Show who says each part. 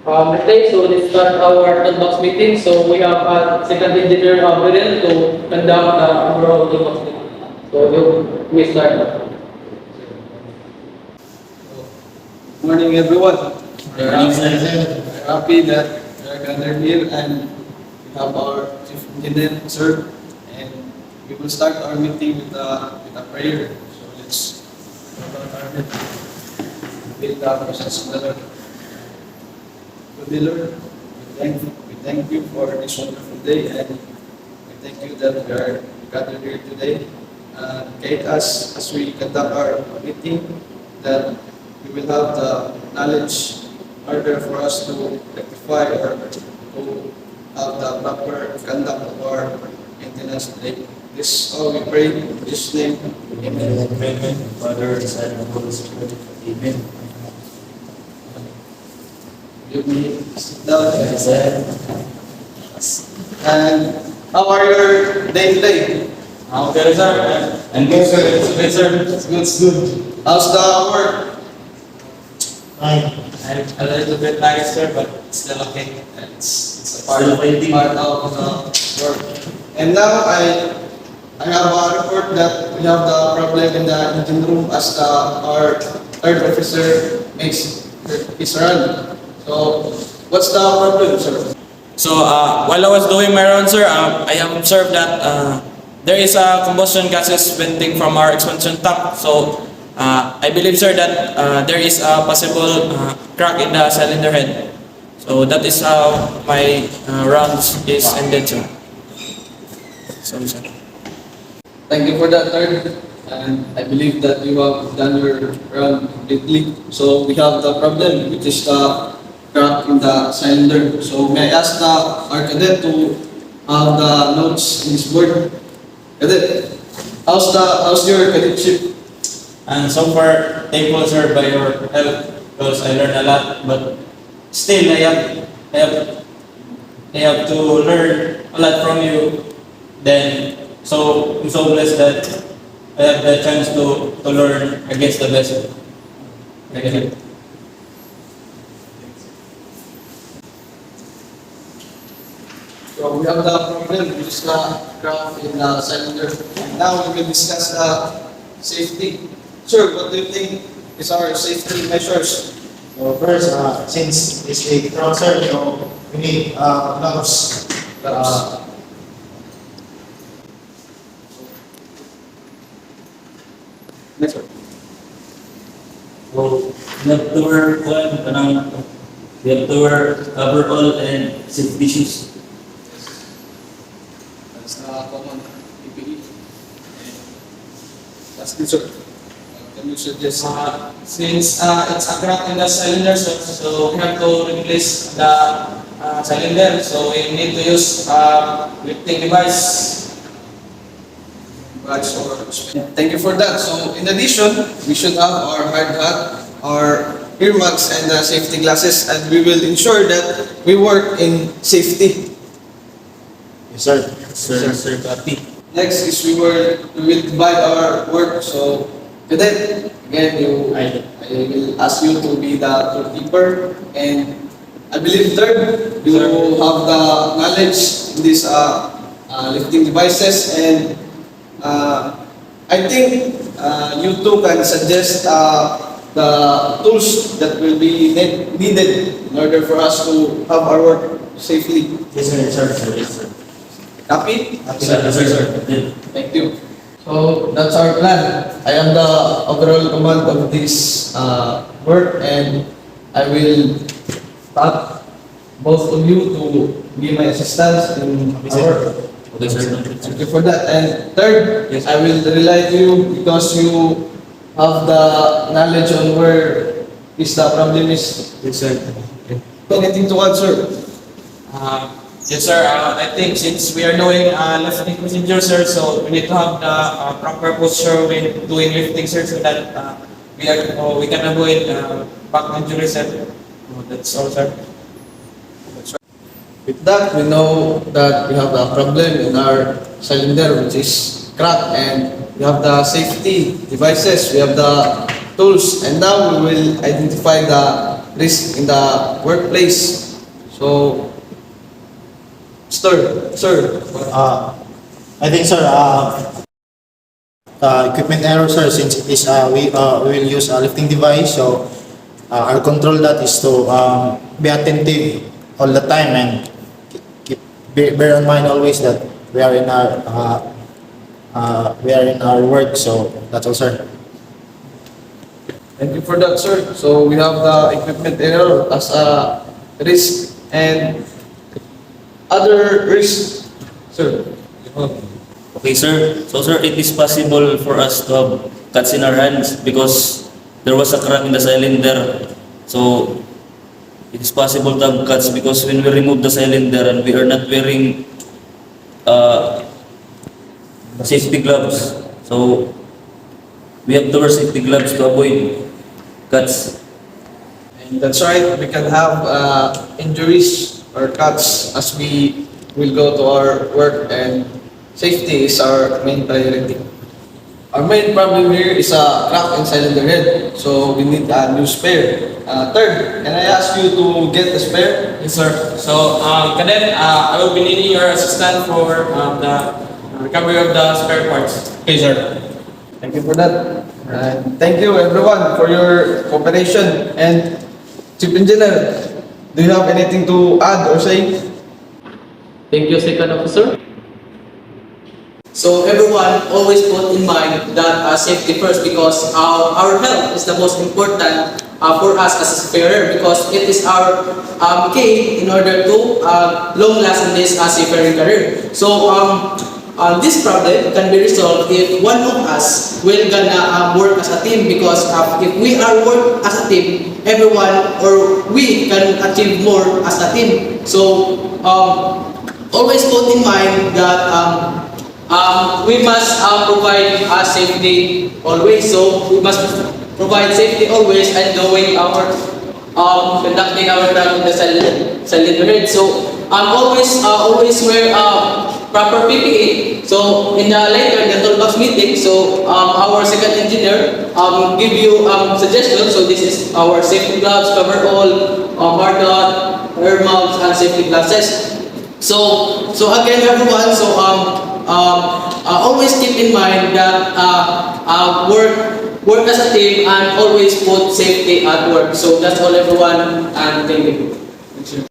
Speaker 1: Okay, so let's start our toolbox meeting. So we have second engineer Viren to conduct the overall toolbox meeting. So we start.
Speaker 2: Morning, everyone.
Speaker 3: Morning, sir.
Speaker 2: We're happy that we are gathered here and we have our chief engineer, sir, and we will start our meeting with a prayer. So let's go about our meeting. Build the presence of the Lord. Good day, Lord. We thank you for this wonderful day, and we thank you that we are gathered here today. Guide us as we conduct our meeting, that we will have the knowledge in order for us to rectify or to have the proper conduct of our maintenance today. This all we pray in this name. Amen.
Speaker 3: Amen. Father, Son, and Holy Spirit. Amen.
Speaker 2: You may sit down.
Speaker 3: Yes, sir.
Speaker 2: And how are your day today?
Speaker 3: Okay, sir. And good, sir. It's good, sir.
Speaker 2: It's good. How's the work?
Speaker 3: Fine. I'm a little bit tired, sir, but it's still okay. It's a part of
Speaker 2: Part of the work. And now I have a report that we have the problem in the engine room as our third officer makes his run. So what's the problem, sir?
Speaker 4: So while I was doing my round, sir, I have observed that there is a combustion gases venting from our expansion tank. So I believe, sir, that there is a possible crack in the cylinder head. So that is how my rounds is ended, sir. Sorry, sir.
Speaker 2: Thank you for that, third. And I believe that you have done your run completely. So we have the problem, which is the crack in the cylinder. So may I ask our cadet to have the notes in his board? Cadet, how's your cadetship?
Speaker 4: And so far, thankful, sir, by your help because I learned a lot. But still, I have to learn a lot from you. Then, so I'm so blessed that I have the chance to learn against the best. Thank you.
Speaker 2: So we have the problem, which is the crack in the cylinder. And now we will discuss the safety. Sir, what do you think is our safety measures?
Speaker 5: So first, since it's a trouser, we need gloves.
Speaker 2: Next one.
Speaker 3: So, we have to wear we have to wear overall and safety shoes.
Speaker 2: That's the common PPE. That's good, sir. Can you suggest?
Speaker 4: Since it's a crack in the cylinder, so we have to replace the cylinder. So we need to use lifting device.
Speaker 2: Thank you for that. So, in addition, we should have our hard hat, our earmuffs, and safety glasses, and we will ensure that we work in safety.
Speaker 5: Yes, sir.
Speaker 3: Sir, copy.
Speaker 2: Next is we will divide our work. So, cadet, again, I will ask you to be the toolkeeper, and I believe third, you have the knowledge in these lifting devices, and I think you two can suggest the tools that will be needed in order for us to have our work safely.
Speaker 3: Yes, sir. Yes, sir.
Speaker 2: Copy?
Speaker 3: Yes, sir.
Speaker 2: Thank you. So that's our plan. I am the overall command of this work, and I will ask both of you to give my assistance in our work.
Speaker 3: Yes, sir.
Speaker 2: Thank you for that. And third,
Speaker 4: Yes.
Speaker 2: I will rely to you because you have the knowledge on where is the problem is.
Speaker 4: Yes, sir.
Speaker 2: Anything to add, sir?
Speaker 4: Yes, sir. I think since we are doing lifting procedure, sir, so we need to have the proper posture when doing lifting, sir, so that we can avoid back injury, sir. That's all, sir.
Speaker 2: With that, we know that we have a problem in our cylinder, which is cracked, and we have the safety devices, we have the tools, and now we will identify the risk in the workplace. So, sir,
Speaker 5: I think, sir, equipment error, sir, since it is, we will use a lifting device, so our control that is to be attentive all the time and bear in mind always that we are in our work, so that's all, sir.
Speaker 2: thank you for that, sir. So we have the equipment error as a risk and other risks, sir.
Speaker 3: Okay, sir. So, sir, it is possible for us to have cuts in our hands because there was a crack in the cylinder. So, it is possible to have cuts because when we remove the cylinder and we are not wearing safety gloves, so we have to wear safety gloves to avoid cuts.
Speaker 2: And that's right, we can have injuries or cuts as we will go to our work, and safety is our main priority. Our main problem here is a crack in cylinder head, so we need a new spare. Third, can I ask you to get a spare?
Speaker 4: Yes, sir. So, Cadet, I will be needing your assistance for the recovery of the spare parts. Okay, sir.
Speaker 2: Thank you for that. And thank you everyone for your cooperation. And Chief Engineer, do you have anything to add or say?
Speaker 1: Thank you, second officer.
Speaker 6: So everyone always put in mind that safety first, because our health is the most important for us as a seafarer, because it is our key in order to long last in this seafaring career. So this problem can be resolved if one of us will gonna work as a team, because if we are work as a team, everyone or we can achieve more as a team. So always put in mind that we must provide safety always. So we must provide safety always and doing our conducting our job in the cylinder head. So always wear proper PPE. So in the later in the toolbox meeting, so our second engineer give you suggestions. So this is our safety gloves, cover all, hard hat, air mounts, and safety glasses. So again everyone, so always keep in mind that work as a team and always put safety at work. So that's all everyone, and thank you.